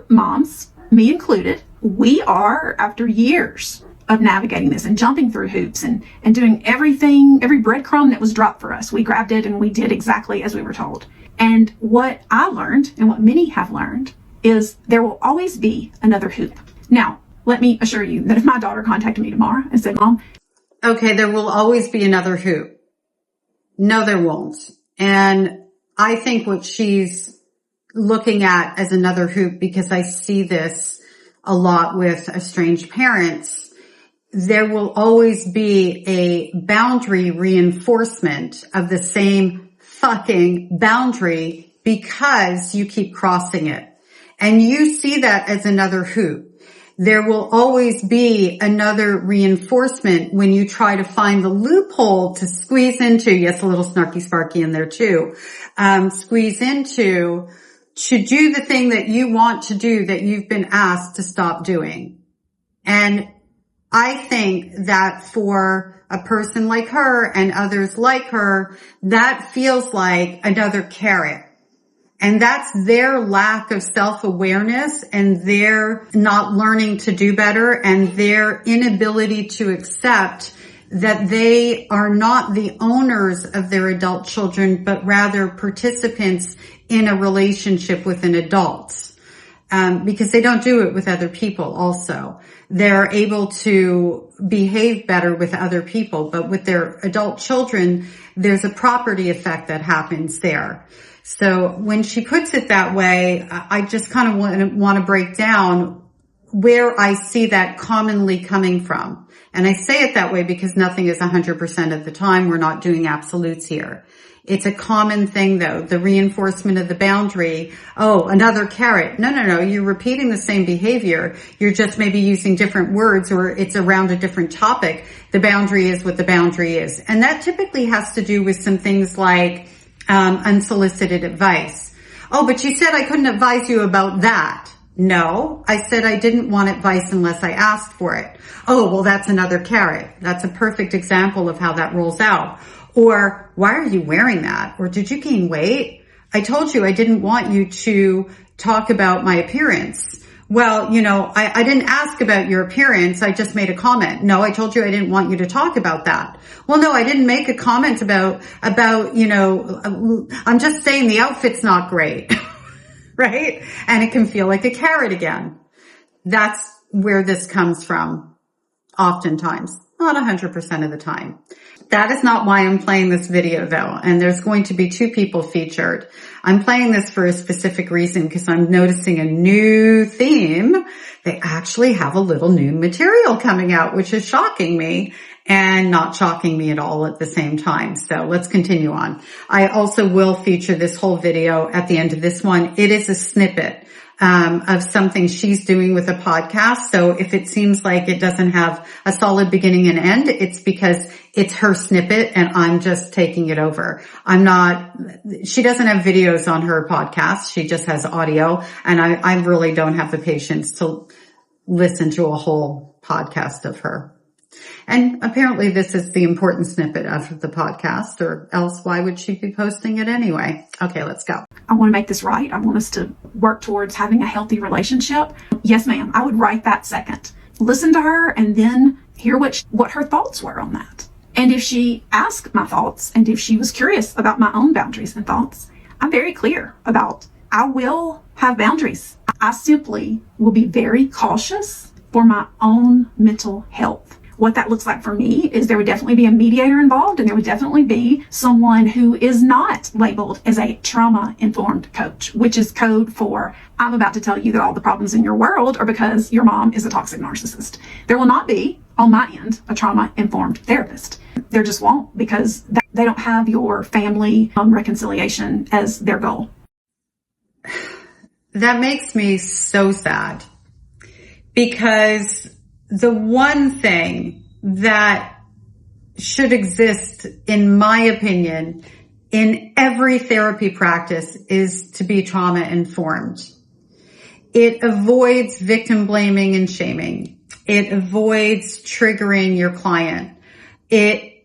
moms, me included, we are, after years of navigating this and jumping through hoops and doing everything, every breadcrumb that was dropped for us, we grabbed it and we did exactly as we were told. And what I learned, and what many have learned, is there will always be another hoop. Now, let me assure you that if my daughter contacted me tomorrow and said, Mom, okay, there will always be another hoop. No, there won't. And I think what she's looking at as another hoop, because I see this a lot with estranged parents, there will always be a boundary reinforcement of the same fucking boundary because you keep crossing it. And you see that as another hoop. There will always be another reinforcement when you try to find the loophole to squeeze into. Yes, a little snarky sparky in there too. Squeeze into to do the thing that you want to do that you've been asked to stop doing. And I think that for a person like her and others like her, that feels like another carrot. And that's their lack of self-awareness and their not learning to do better and their inability to accept that they are not the owners of their adult children, but rather participants in a relationship with an adult. Because they don't do it with other people also. They're able to behave better with other people, but with their adult children, there's a property effect that happens there. So when she puts it that way, I just kind of want to break down where I see that commonly coming from. And I say it that way because nothing is 100% of the time. We're not doing absolutes here. It's a common thing though, the reinforcement of the boundary. Oh, another carrot. No. You're repeating the same behavior. You're just maybe using different words or it's around a different topic. The boundary is what the boundary is. And that typically has to do with some things like unsolicited advice. Oh, but you said I couldn't advise you about that. No, I said I didn't want advice unless I asked for it. Oh, well, that's another carrot. That's a perfect example of how that rolls out. Or, why are you wearing that? Or, did you gain weight? I told you I didn't want you to talk about my appearance. Well, I didn't ask about your appearance. I just made a comment. No, I told you I didn't want you to talk about that. Well, no, I didn't make a comment about, I'm just saying the outfit's not great. Right? And it can feel like a carrot again. That's where this comes from. Oftentimes, not 100% of the time. That is not why I'm playing this video though. And there's going to be two people featured. I'm playing this for a specific reason because I'm noticing a new theme. They actually have a little new material coming out, which is shocking me and not shocking me at all at the same time. So let's continue on. I also will feature this whole video at the end of this one. It is a snippet of something she's doing with a podcast. So if it seems like it doesn't have a solid beginning and end, it's because it's her snippet and I'm just taking it over. She doesn't have videos on her podcast. She just has audio. And I really don't have the patience to listen to a whole podcast of her. And apparently this is the important snippet of the podcast, or else why would she be posting it anyway? Okay, let's go. I want to make this right. I want us to work towards having a healthy relationship. Yes, ma'am. I would write that second. Listen to her and then hear what her thoughts were on that. And if she asked my thoughts and if she was curious about my own boundaries and thoughts, I'm very clear about I will have boundaries. I simply will be very cautious for my own mental health. What that looks like for me is there would definitely be a mediator involved, and there would definitely be someone who is not labeled as a trauma-informed coach, which is code for I'm about to tell you that all the problems in your world are because your mom is a toxic narcissist. There will not be, on my end, a trauma-informed therapist. There just won't, because they don't have your family reconciliation as their goal. That makes me so sad, because the one thing that should exist, in my opinion, in every therapy practice is to be trauma informed. It avoids victim blaming and shaming. It avoids triggering your client. It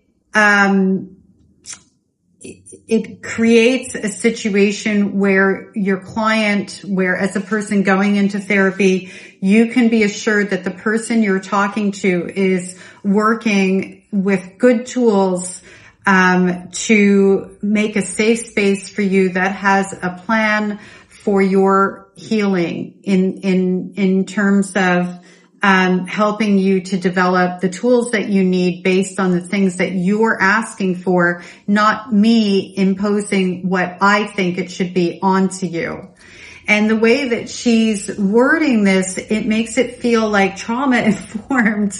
it creates a situation where your client, where as a person going into therapy, you can be assured that the person you're talking to is working with good tools to make a safe space for you that has a plan for your healing in terms of helping you to develop the tools that you need based on the things that you're asking for, not me imposing what I think it should be onto you. And the way that she's wording this, it makes it feel like trauma informed,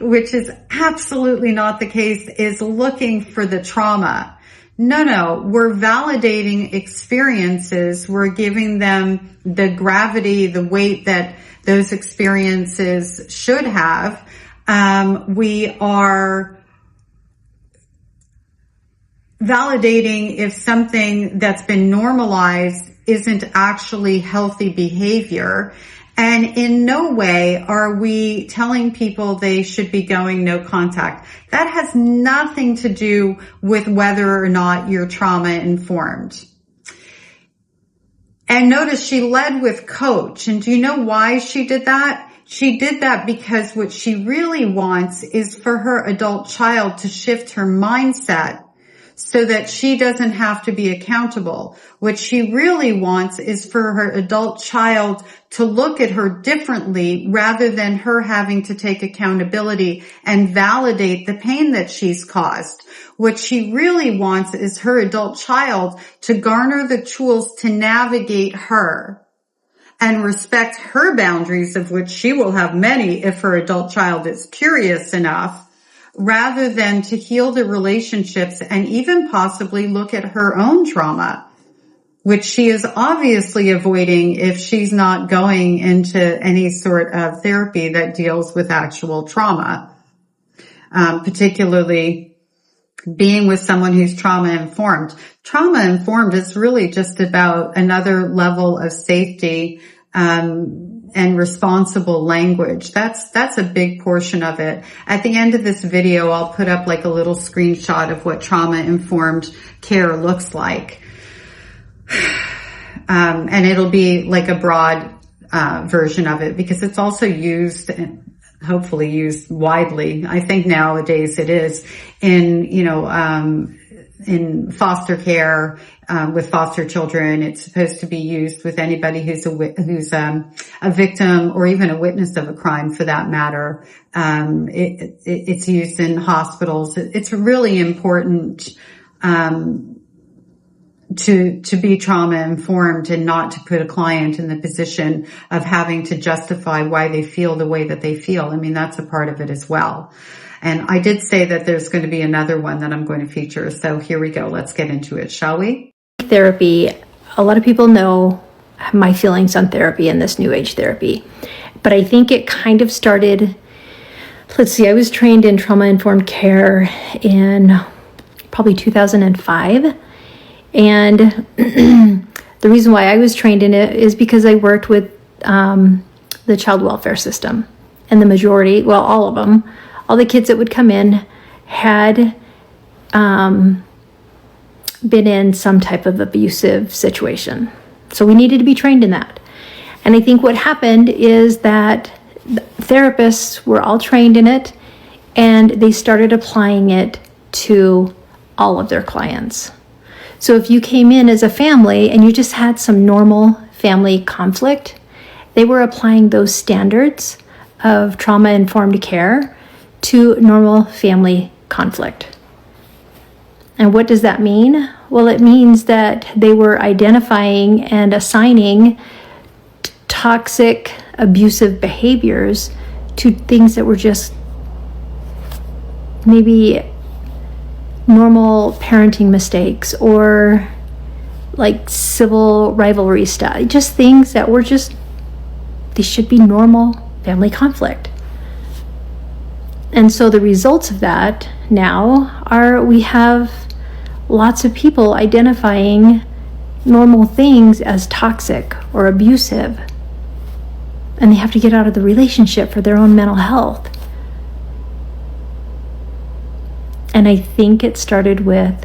which is absolutely not the case, is looking for the trauma. No, we're validating experiences. We're giving them the gravity, the weight that those experiences should have. We are validating if something that's been normalized isn't actually healthy behavior. And in no way are we telling people they should be going no contact. That has nothing to do with whether or not you're trauma informed. And notice she led with coach. And do you know why she did that? She did that because what she really wants is for her adult child to shift her mindset so that she doesn't have to be accountable. What she really wants is for her adult child to look at her differently rather than her having to take accountability and validate the pain that she's caused. What she really wants is her adult child to garner the tools to navigate her and respect her boundaries, of which she will have many if her adult child is curious enough, rather than to heal the relationships and even possibly look at her own trauma, which she is obviously avoiding if she's not going into any sort of therapy that deals with actual trauma, particularly being with someone who's trauma informed. Trauma informed is really just about another level of safety, and responsible language. That's a big portion of it. At the end of this video, I'll put up like a little screenshot of what trauma-informed care looks like. And it'll be like a broad version of it because it's also used, hopefully used widely. I think nowadays it is in, in foster care, with foster children. It's supposed to be used with anybody who's a victim or even a witness of a crime for that matter. It's used in hospitals. It's really important, to be trauma informed and not to put a client in the position of having to justify why they feel the way that they feel. I mean, that's a part of it as well. And I did say that there's going to be another one that I'm going to feature. So here we go. Let's get into it, shall we? Therapy. A lot of people know my feelings on therapy and this new age therapy. But I think it kind of started, I was trained in trauma-informed care in probably 2005. And the reason why I was trained in it is because I worked with the child welfare system. And the majority, well, all of them, all the kids that would come in had been in some type of abusive situation. So we needed to be trained in that. And I think what happened is that therapists were all trained in it and they started applying it to all of their clients. So if you came in as a family and you just had some normal family conflict, they were applying those standards of trauma-informed care to normal family conflict. And what does that mean? Well, it means that they were identifying and assigning toxic, abusive behaviors to things that were just maybe normal parenting mistakes or like civil rivalry stuff. Just things that were they should be normal family conflict. And so the results of that now are we have lots of people identifying normal things as toxic or abusive. And they have to get out of the relationship for their own mental health. And I think it started with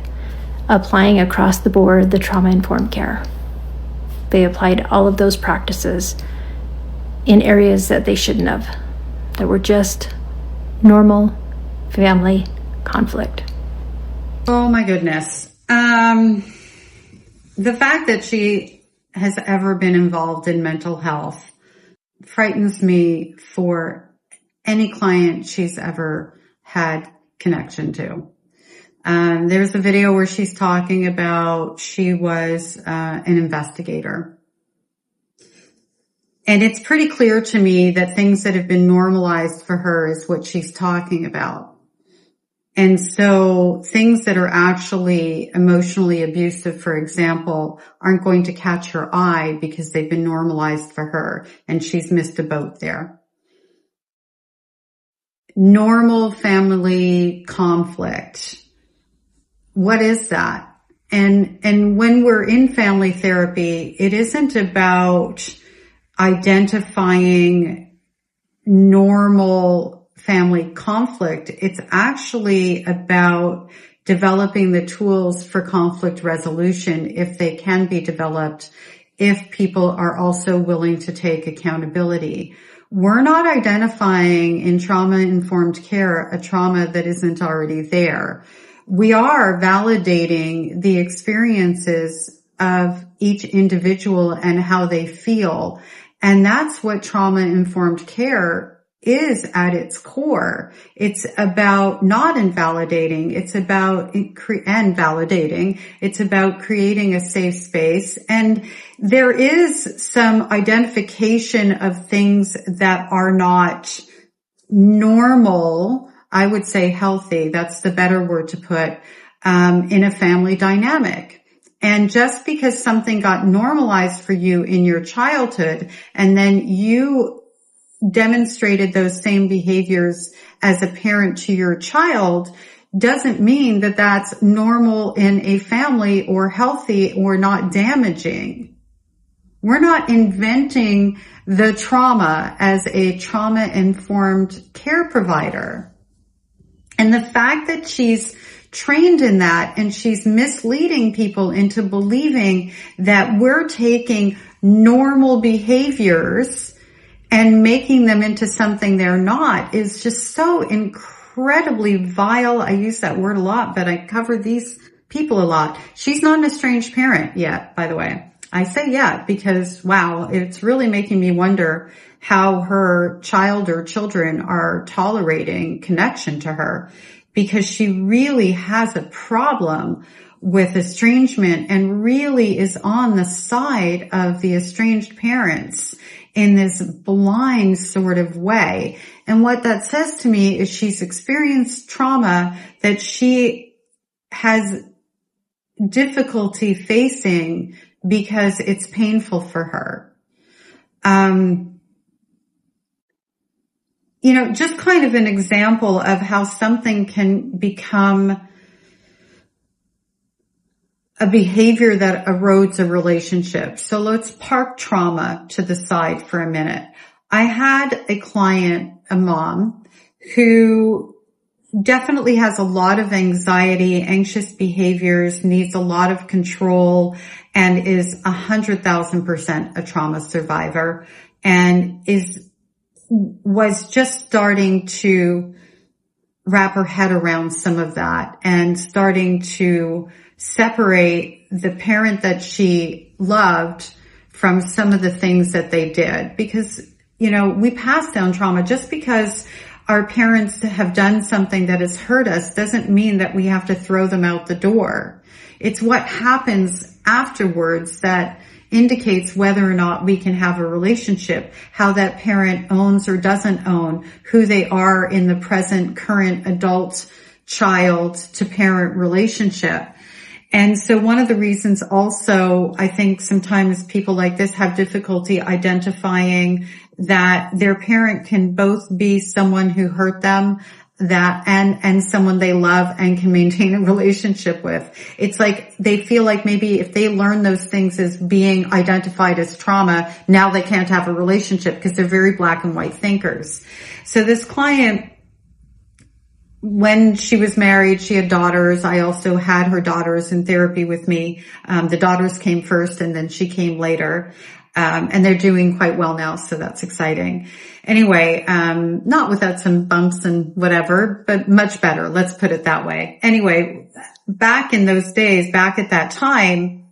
applying across the board the trauma-informed care. They applied all of those practices in areas that they shouldn't have, that were just normal family conflict. Oh my goodness. The fact that she has ever been involved in mental health frightens me for any client she's ever had connection to. There's a video where she's talking about she was an investigator. And it's pretty clear to me that things that have been normalized for her is what she's talking about. And so things that are actually emotionally abusive, for example, aren't going to catch her eye because they've been normalized for her and she's missed a boat there. Normal family conflict. What is that? And when we're in family therapy, it isn't about identifying normal family conflict. It's actually about developing the tools for conflict resolution if they can be developed, if people are also willing to take accountability. We're not identifying in trauma-informed care a trauma that isn't already there. We are validating the experiences of each individual and how they feel. And that's what trauma-informed care is at its core. It's about not invalidating. It's about and validating. It's about creating a safe space. And there is some identification of things that are not normal. I would say healthy. That's the better word to put, in a family dynamic. And just because something got normalized for you in your childhood and then you demonstrated those same behaviors as a parent to your child doesn't mean that that's normal in a family or healthy or not damaging. We're not inventing the trauma as a trauma-informed care provider. And the fact that she's trained in that and she's misleading people into believing that we're taking normal behaviors and making them into something they're not is just so incredibly vile. I use that word a lot, but I cover these people a lot. She's not an estranged parent yet, by the way. I say yet because, wow, it's really making me wonder how her child or children are tolerating connection to her, because she really has a problem with estrangement and really is on the side of the estranged parents in this blind sort of way. And what that says to me is she's experienced trauma that she has difficulty facing because it's painful for her. Just kind of an example of how something can become a behavior that erodes a relationship. So let's park trauma to the side for a minute. I had a client, a mom, who definitely has a lot of anxiety, anxious behaviors, needs a lot of control, and is 100,000% a trauma survivor, and was just starting to wrap her head around some of that and starting to separate the parent that she loved from some of the things that they did. Because, we pass down trauma. Just because our parents have done something that has hurt us doesn't mean that we have to throw them out the door. It's what happens afterwards that indicates whether or not we can have a relationship, how that parent owns or doesn't own who they are in the present, current adult child to parent relationship. And so one of the reasons also, I think sometimes people like this have difficulty identifying that their parent can both be someone who hurt them, and someone they love and can maintain a relationship with. It's like they feel like maybe if they learn those things as being identified as trauma, now they can't have a relationship because they're very black and white thinkers. So this client when she was married, she had daughters. I also had her daughters in therapy with me. The daughters came first and then she came later. And they're doing quite well now, so that's exciting. Anyway, not without some bumps and whatever, but much better. Let's put it that way. Anyway, back in those days, back at that time,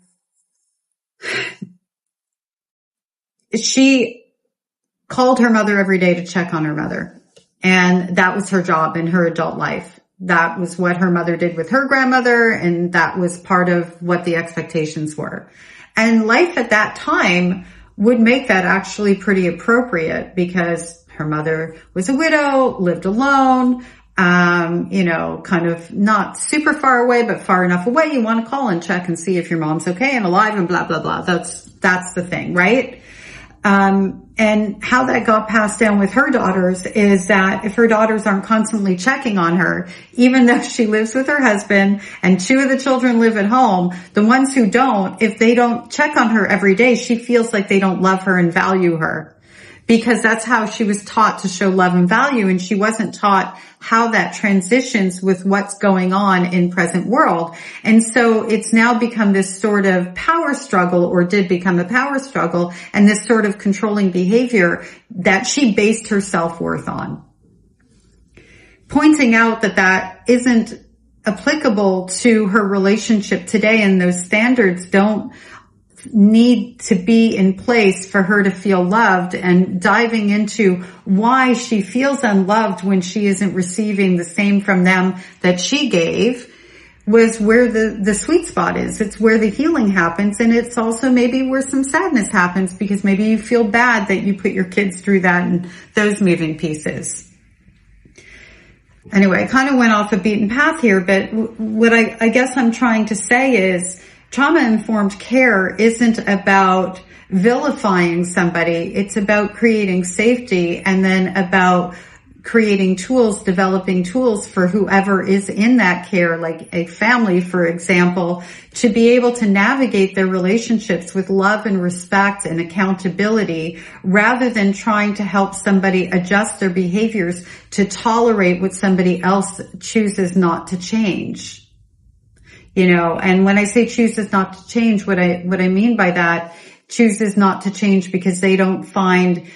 she called her mother every day to check on her mother. And that was her job in her adult life. That was what her mother did with her grandmother, and that was part of what the expectations were. And life at that time would make that actually pretty appropriate because her mother was a widow, lived alone, kind of not super far away, but far enough away. You want to call and check and see if your mom's okay and alive and blah, blah, blah. That's the thing, right? And how that got passed down with her daughters is that if her daughters aren't constantly checking on her, even though she lives with her husband and 2 of the children live at home, the ones who don't, if they don't check on her every day, she feels like they don't love her and value her. Because that's how she was taught to show love and value, and she wasn't taught how that transitions with what's going on in present world. And so it's now become this sort of power struggle, or did become a power struggle, and this sort of controlling behavior that she based her self-worth on. Pointing out that that isn't applicable to her relationship today, and those standards don't need to be in place for her to feel loved, and diving into why she feels unloved when she isn't receiving the same from them that she gave was where the sweet spot is. It's where the healing happens, and it's also maybe where some sadness happens because maybe you feel bad that you put your kids through that and those moving pieces. Anyway, I kind of went off a beaten path here, but what I guess I'm trying to say is trauma-informed care isn't about vilifying somebody. It's about creating safety, and then about creating tools, developing tools for whoever is in that care, like a family, for example, to be able to navigate their relationships with love and respect and accountability, rather than trying to help somebody adjust their behaviors to tolerate what somebody else chooses not to change. And when I say chooses not to change, what I mean by that, chooses not to change because they don't find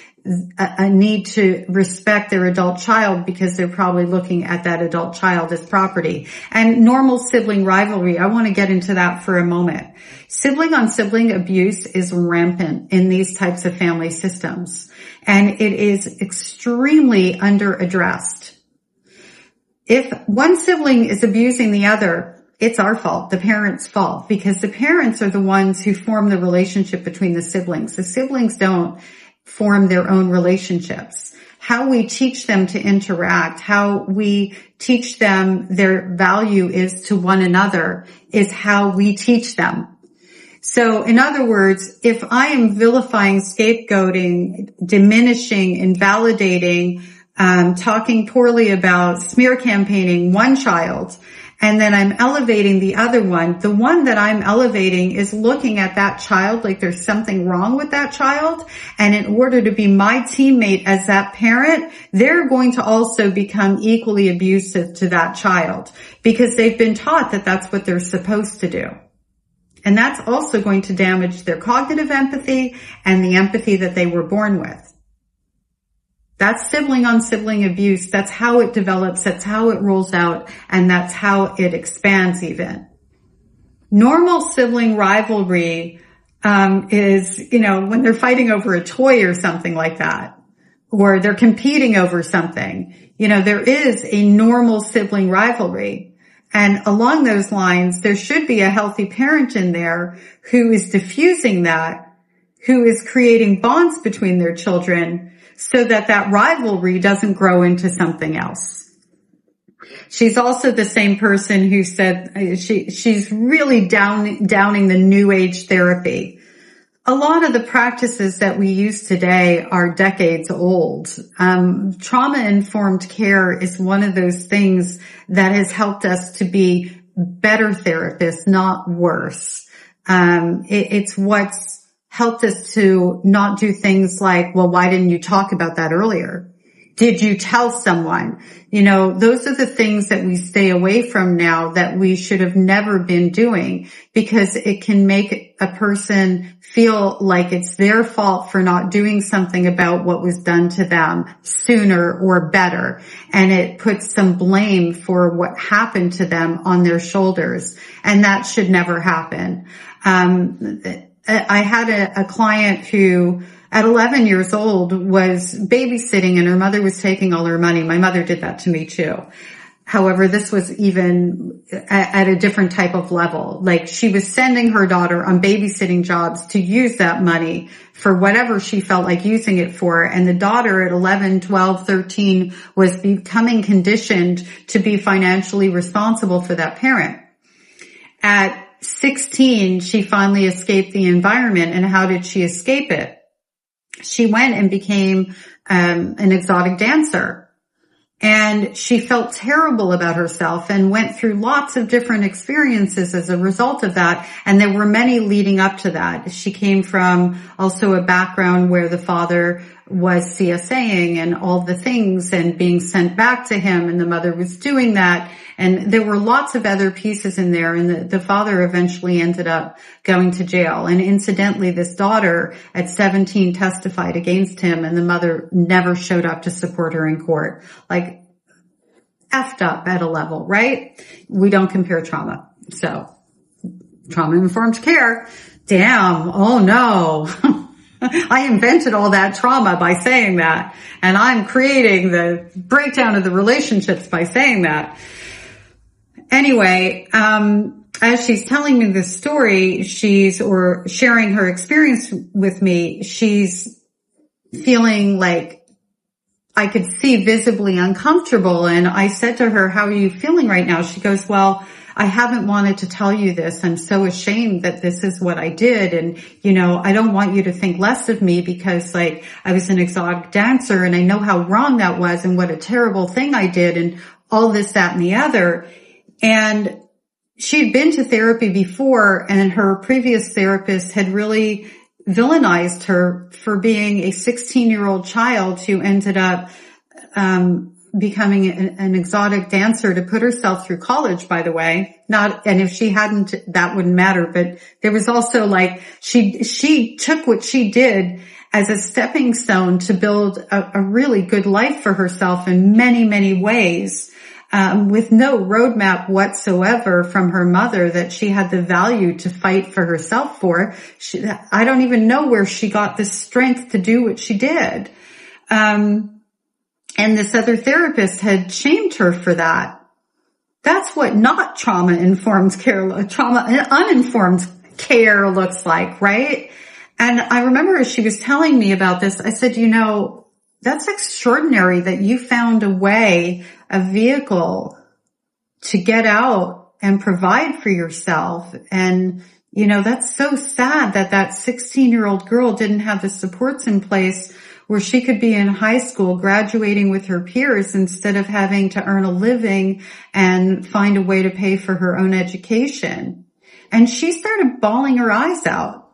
a need to respect their adult child, because they're probably looking at that adult child as property. And normal sibling rivalry, I want to get into that for a moment. Sibling on sibling abuse is rampant in these types of family systems, and it is extremely under-addressed. If one sibling is abusing the other, it's our fault, the parents' fault, because the parents are the ones who form the relationship between the siblings. The siblings don't form their own relationships. How we teach them to interact, how we teach them their value is to one another, is how we teach them. So in other words, if I am vilifying, scapegoating, diminishing, invalidating, talking poorly about, smear campaigning one child, and then I'm elevating the other one, the one that I'm elevating is looking at that child like there's something wrong with that child. And in order to be my teammate as that parent, they're going to also become equally abusive to that child, because they've been taught that that's what they're supposed to do. And that's also going to damage their cognitive empathy and the empathy that they were born with. That's sibling on sibling abuse. That's how it develops. That's how it rolls out. And that's how it expands even. Normal sibling rivalry, is, when they're fighting over a toy or something like that, or they're competing over something, there is a normal sibling rivalry. And along those lines, there should be a healthy parent in there who is diffusing that, who is creating bonds between their children, so that rivalry doesn't grow into something else. She's also the same person who said she's really downing the new age therapy. A lot of the practices that we use today are decades old. Trauma-informed care is one of those things that has helped us to be better therapists, not worse. It's what's helped us to not do things like, well, why didn't you talk about that earlier? Did you tell someone? You know, those are the things that we stay away from now that we should have never been doing, because it can make a person feel like it's their fault for not doing something about what was done to them sooner or better. And it puts some blame for what happened to them on their shoulders. And that should never happen. I had a client who at 11 years old was babysitting and her mother was taking all her money. My mother did that to me too. However, this was even at a different type of level. Like, she was sending her daughter on babysitting jobs to use that money for whatever she felt like using it for. And the daughter at 11, 12, 13 was becoming conditioned to be financially responsible for that parent. At 16, she finally escaped the environment. And how did she escape it? She went and became an exotic dancer, and she felt terrible about herself and went through lots of different experiences as a result of that. And there were many leading up to that. She came from also a background where the father was CSAing and all the things and being sent back to him, and the mother was doing that. And there were lots of other pieces in there, and the father eventually ended up going to jail. And incidentally, this daughter at 17 testified against him, and the mother never showed up to support her in court. Like, effed up at a level, right? We don't compare trauma. So, trauma-informed care, damn, oh no. I invented all that trauma by saying that, and I'm creating the breakdown of the relationships by saying that. Anyway, as she's telling me this story, or sharing her experience with me, she's feeling like I could see visibly uncomfortable. And I said to her, how are you feeling right now? She goes, well, I haven't wanted to tell you this. I'm so ashamed that this is what I did. And, you know, I don't want you to think less of me because, like, I was an exotic dancer and I know how wrong that was and what a terrible thing I did and all this, that, and the other. And she'd been to therapy before, and her previous therapist had really villainized her for being a 16-year-old child who ended up becoming an exotic dancer to put herself through college, by the way. And if she hadn't, that wouldn't matter. But there was also, like, she took what she did as a stepping stone to build a really good life for herself in many, many ways. With no roadmap whatsoever from her mother that she had the value to fight for herself for. I don't even know where she got the strength to do what she did. And this other therapist had shamed her for that. That's what not trauma-uninformed care looks like, right? And I remember as she was telling me about this, I said, you know, that's extraordinary that you found a way, a vehicle to get out and provide for yourself. And, you know, that's so sad that 16-year-old girl didn't have the supports in place where she could be in high school graduating with her peers instead of having to earn a living and find a way to pay for her own education. And she started bawling her eyes out.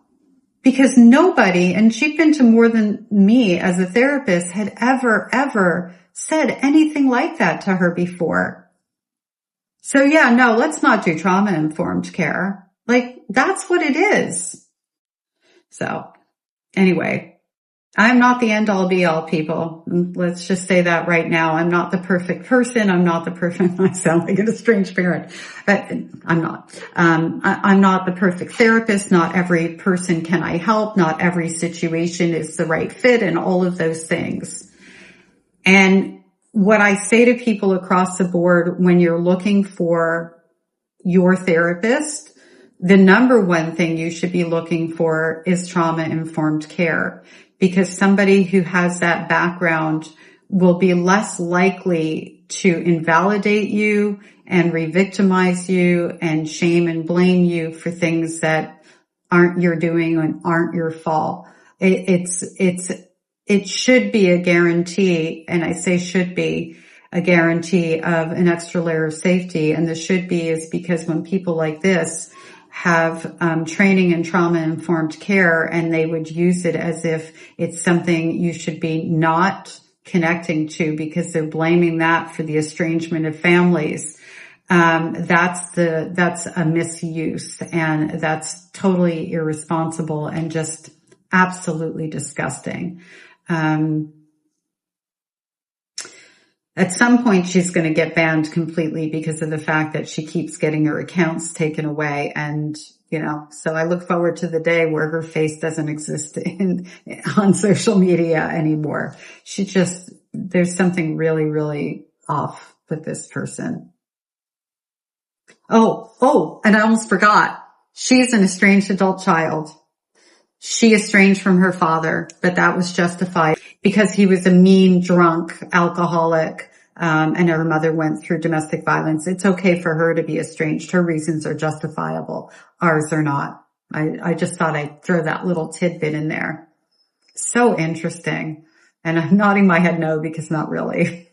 Because nobody, and she'd been to more than me as a therapist, had ever said anything like that to her before. So yeah, no, let's not do trauma-informed care. Like, that's what it is. So anyway, I'm not the end-all be-all, people. Let's just say that right now. I'm not the perfect person. I'm not the perfect, I sound like an estranged parent, but I'm not. I'm not the perfect therapist. Not every person can I help. Not every situation is the right fit and all of those things. And what I say to people across the board when you're looking for your therapist, the number one thing you should be looking for is trauma-informed care. Because somebody who has that background will be less likely to invalidate you and re-victimize you and shame and blame you for things that aren't your doing and aren't your fault. It should be a guarantee, and I say should be a guarantee of an extra layer of safety. And the should be is because when people like this have training in trauma-informed care, and they would use it as if it's something you should be not connecting to, because they're blaming that for the estrangement of families. That's a misuse, and that's totally irresponsible and just absolutely disgusting. At some point, she's going to get banned completely because of the fact that she keeps getting her accounts taken away. And, so I look forward to the day where her face doesn't exist on social media anymore. There's something really, really off with this person. Oh, and I almost forgot. She's an estranged adult child. She estranged from her father, but that was justified because he was a mean, drunk, alcoholic, and her mother went through domestic violence. It's okay for her to be estranged. Her reasons are justifiable. Ours are not. I just thought I'd throw that little tidbit in there. So interesting. And I'm nodding my head no, because not really.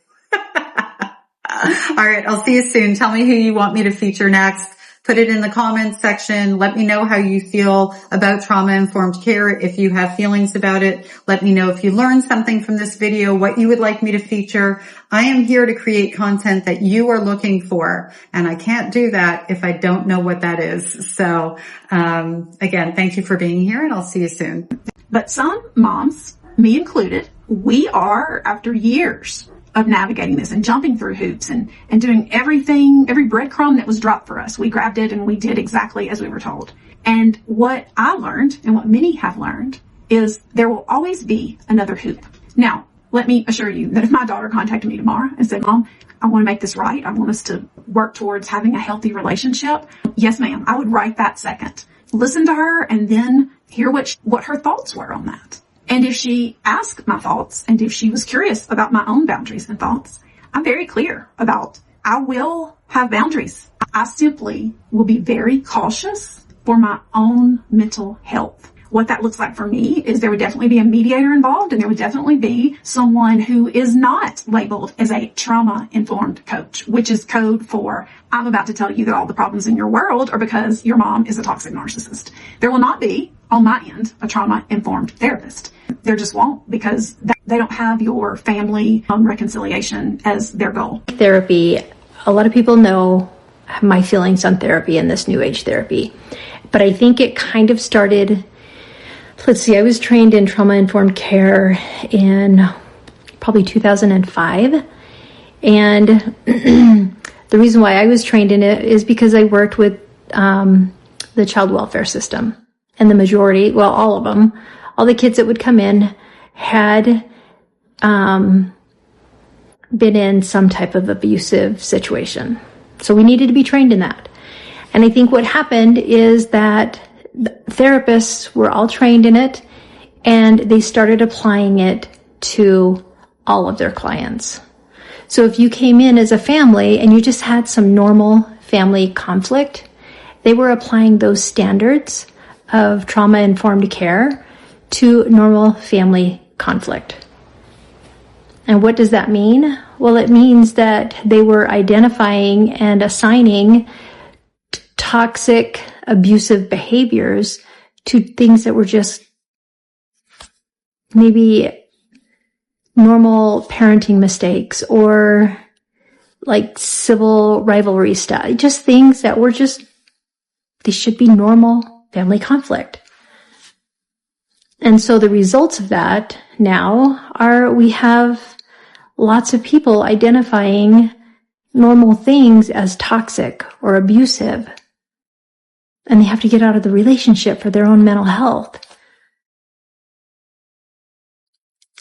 All right. I'll see you soon. Tell me who you want me to feature next. Put it in the comments section. Let me know how you feel about trauma-informed care. If you have feelings about it, let me know if you learned something from this video, what you would like me to feature. I am here to create content that you are looking for, and I can't do that if I don't know what that is. So, again, thank you for being here, and I'll see you soon. But some moms, me included, we are, after years of navigating this and jumping through hoops and doing everything, every breadcrumb that was dropped for us. We grabbed it and we did exactly as we were told. And what I learned, and what many have learned, is there will always be another hoop. Now, let me assure you that if my daughter contacted me tomorrow and said, Mom, I want to make this right, I want us to work towards having a healthy relationship, yes, ma'am, I would write that second. Listen to her and then hear what her thoughts were on that. And if she asked my thoughts, and if she was curious about my own boundaries and thoughts, I'm very clear about I will have boundaries. I simply will be very cautious for my own mental health. What that looks like for me is there would definitely be a mediator involved, and there would definitely be someone who is not labeled as a trauma-informed coach, which is code for I'm about to tell you that all the problems in your world are because your mom is a toxic narcissist. There will not be, on my end, a trauma-informed therapist. There just won't, because they don't have your family reconciliation as their goal. Therapy, a lot of people know my feelings on therapy and this new age therapy, but I think it kind of started, I was trained in trauma-informed care in probably 2005, and the reason why I was trained in it is because I worked with the child welfare system, and the majority, well, all of them, all the kids that would come in had been in some type of abusive situation. So we needed to be trained in that. And I think what happened is that therapists were all trained in it, and they started applying it to all of their clients. So if you came in as a family and you just had some normal family conflict, they were applying those standards of trauma-informed care to normal family conflict. And what does that mean? Well, it means that they were identifying and assigning toxic, abusive behaviors to things that were just maybe normal parenting mistakes, or like civil rivalry stuff, just things that were they should be normal family conflict. And so the results of that now are we have lots of people identifying normal things as toxic or abusive, and they have to get out of the relationship for their own mental health.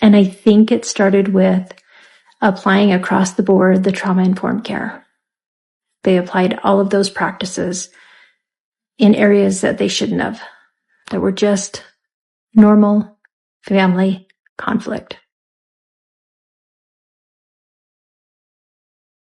And I think it started with applying across the board the trauma-informed care. They applied all of those practices in areas that they shouldn't have, that were just normal family conflict.